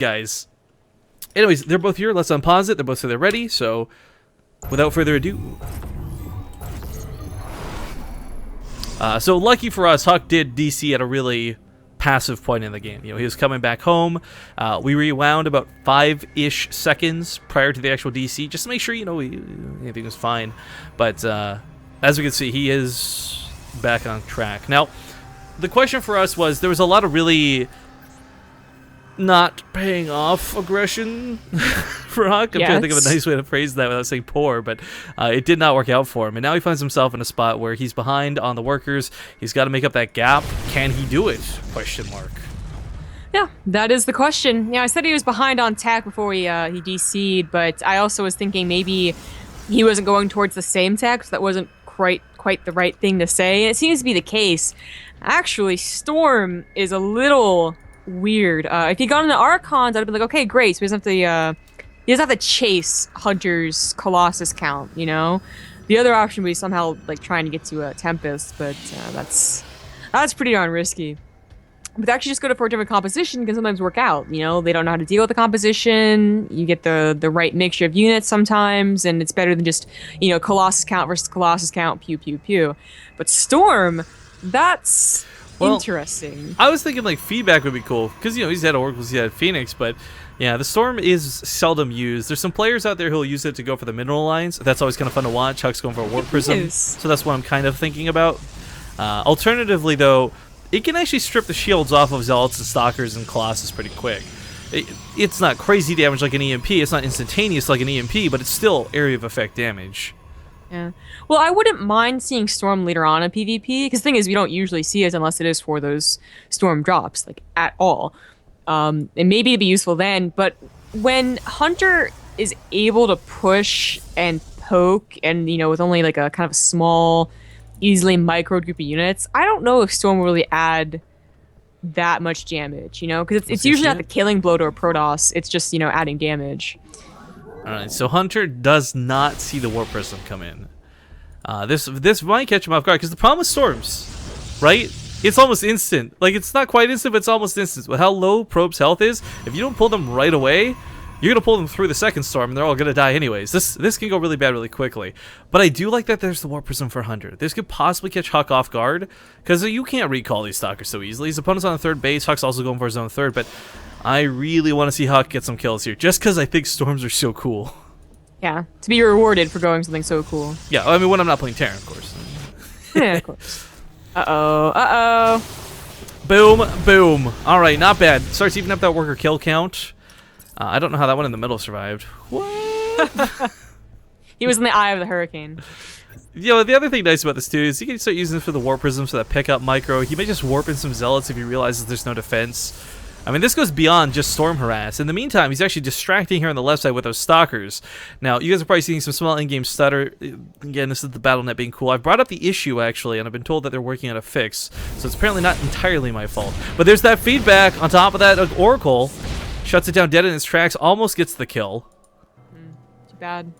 guys. Anyways, they're both here. Let's unpause it. They're both so they're ready. So, without further ado. So lucky for us, HuK did DC at a really passive point in the game. You know, he was coming back home. We rewound about 5-ish seconds prior to the actual DC, just to make sure, you know, anything was fine. But as we can see, he is back on track. Now, the question for us was, there was a lot of really not paying off aggression for HuK. I'm trying to think of a nice way to phrase that without saying poor, but it did not work out for him. And now he finds himself in a spot where he's behind on the workers. He's got to make up that gap. Can he do it? Question mark. Yeah, that is the question. Yeah, I said he was behind on tech before he DC'd, but I also was thinking maybe he wasn't going towards the same tech, so that wasn't quite the right thing to say. And it seems to be the case. Actually, Storm is a little weird. If he got into Archons, I'd be like, okay, great. So he doesn't have to chase Hunter's Colossus count, you know? The other option would be somehow like trying to get to a Tempest, but that's pretty darn risky. But to actually just go for a different composition can sometimes work out, you know? They don't know how to deal with the composition. You get the right mixture of units sometimes, and it's better than just, you know, Colossus count versus Colossus count, pew, pew, pew. But Storm, that's interesting. I was thinking like feedback would be cool because, you know, he's had Oracles, he's had Phoenix, but yeah, the Storm is seldom used. There's some players out there who'll use it to go for the mineral lines. That's always kind of fun to watch. HuK's going for a Warp Prism, so that's what I'm kind of thinking about. Alternatively, though, it can actually strip the shields off of Zealots and Stalkers and Colossus pretty quick. It's not crazy damage like an EMP. It's not instantaneous like an EMP, but it's still area of effect damage. Yeah. Well, I wouldn't mind seeing Storm later on in PvP, because the thing is, we don't usually see it unless it is for those Storm drops, like, at all. And maybe it'd be useful then, but when Hunter is able to push and poke, and, you know, with only, like, a kind of small, easily micro group of units, I don't know if Storm will really add that much damage, you know? Because it's usually not the killing blow to a Protoss, it's just, you know, adding damage. Alright, so Hunter does not see the Warp Prism come in. This might catch him off guard, because the problem with Storms, right? It's almost instant. Like, it's not quite instant, but it's almost instant. With how low Probe's health is, if you don't pull them right away, you're going to pull them through the second Storm, and they're all going to die anyways. This can go really bad really quickly. But I do like that there's the Warp Prism for Hunter. This could possibly catch HuK off guard, because you can't recall these Stalkers so easily. His opponent's on the third base, HuK's also going for his own third, but I really want to see HuK get some kills here, just because I think Storms are so cool. Yeah, to be rewarded for going something so cool. Yeah, I mean, when I'm not playing Terran, of course. Yeah, of course. Uh-oh. Boom, boom. All right, not bad. Starts even up that worker kill count. I don't know how that one in the middle survived. What? He was in the eye of the hurricane. You know, the other thing nice about this, too, is you can start using this for the Warp Prisms for that pickup micro. He may just warp in some Zealots if he realizes there's no defense. I mean, this goes beyond just Storm Harass. In the meantime, he's actually distracting here on the left side with those Stalkers. Now, you guys are probably seeing some small in-game stutter. Again, this is the BattleNet being cool. I've brought up the issue, actually, and I've been told that they're working on a fix. So it's apparently not entirely my fault. But there's that feedback. On top of that, Oracle shuts it down dead in its tracks, almost gets the kill. Too bad.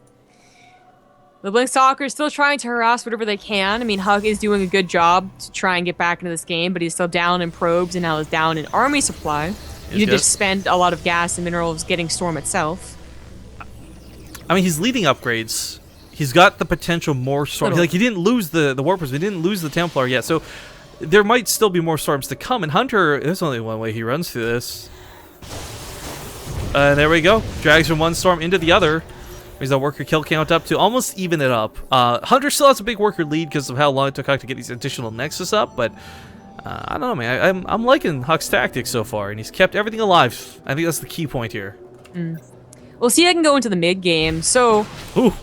The Blink Stalker is still trying to harass whatever they can. I mean, HuK is doing a good job to try and get back into this game, but he's still down in probes and now is down in army supply. You need to spend a lot of gas and minerals getting Storm itself. I mean, he's leading upgrades. He's got the potential more Storm. Like, he didn't lose the Warpers, he didn't lose the Templar yet, so there might still be more Storms to come. And Hunter, there's only one way he runs through this. There we go. Drags from one Storm into the other. He's that worker kill count up to almost even it up. Hunter still has a big worker lead because of how long it took HuK to get these additional Nexus up, but I don't know, man. I'm liking HuK's tactics so far, and he's kept everything alive. I think that's the key point here. Well, see, I can go into the mid game. So, ooh,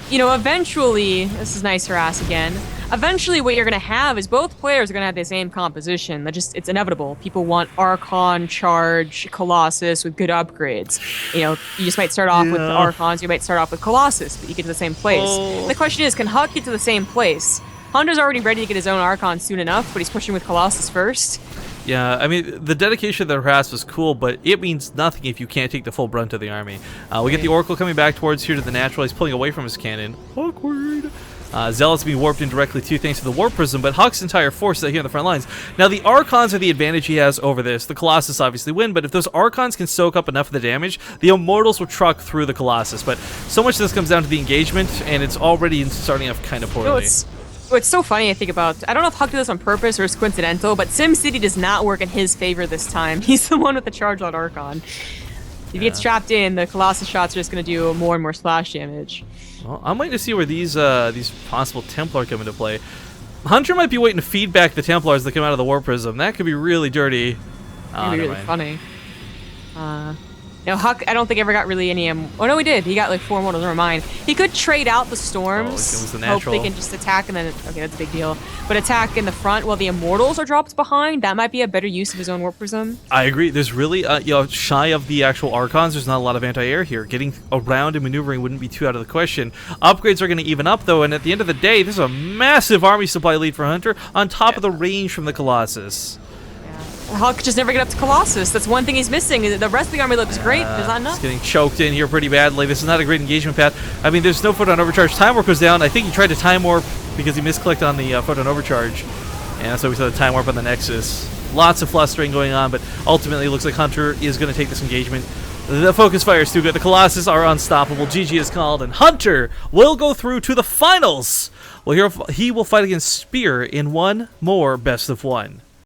you know, eventually, this is nice harass again. Eventually, what you're going to have is both players are going to have the same composition. It's inevitable. People want Archon, Charge, Colossus with good upgrades. You know, you just might start off with Archons, you might start off with Colossus, but you get to the same place. The question is, can HuK get to the same place? Hunter's already ready to get his own Archon soon enough, but he's pushing with Colossus first. Yeah, I mean, the dedication of the harass was cool, but it means nothing if you can't take the full brunt of the army. We get the Oracle coming back towards here to the natural. He's pulling away from his cannon. Awkward. Zealots being warped in directly too thanks to the Warp Prism, but HuK's entire force is here in the front lines. Now, the Archons are the advantage he has over this. The Colossus obviously win, but if those Archons can soak up enough of the damage, the Immortals will truck through the Colossus. But so much of this comes down to the engagement, and it's already starting off kind of poorly. What's so funny, I think about, I don't know if HuK did this on purpose or it's coincidental, but SimCity does not work in his favor this time. He's the one with the charge on Archon. If he gets trapped in, the Colossus shots are just going to do more and more splash damage. Well, I'm waiting to see where these possible Templar come into play. Hunter might be waiting to feed back the Templars that come out of the Warp Prism. That could be really dirty. That'd be really funny. HuK, I don't think ever got really any. Oh no, he did. He got like 4 mortals. Never mind. He could trade out the storms. Hope they can just attack and then. Okay, that's a big deal. But attack in the front while the immortals are dropped behind. That might be a better use of his own Warp Prism. I agree. There's really, shy of the actual Archons, there's not a lot of anti-air here. Getting around and maneuvering wouldn't be too out of the question. Upgrades are going to even up though, and at the end of the day, this is a massive army supply lead for Hunter on top of the range from the Colossus. HuK just never get up to Colossus. That's one thing he's missing. The rest of the army looks great. There's not enough. He's getting choked in here pretty badly. This is not a great engagement path. I mean, there's no photon overcharge. Time warp goes down. I think he tried to time warp because he misclicked on the photon overcharge. And that's why we saw the time warp on the Nexus. Lots of flustering going on, but ultimately it looks like Hunter is going to take this engagement. The focus fire is too good. The Colossus are unstoppable. GG is called, and Hunter will go through to the finals. Well, here he will fight against Spear in one more best of one.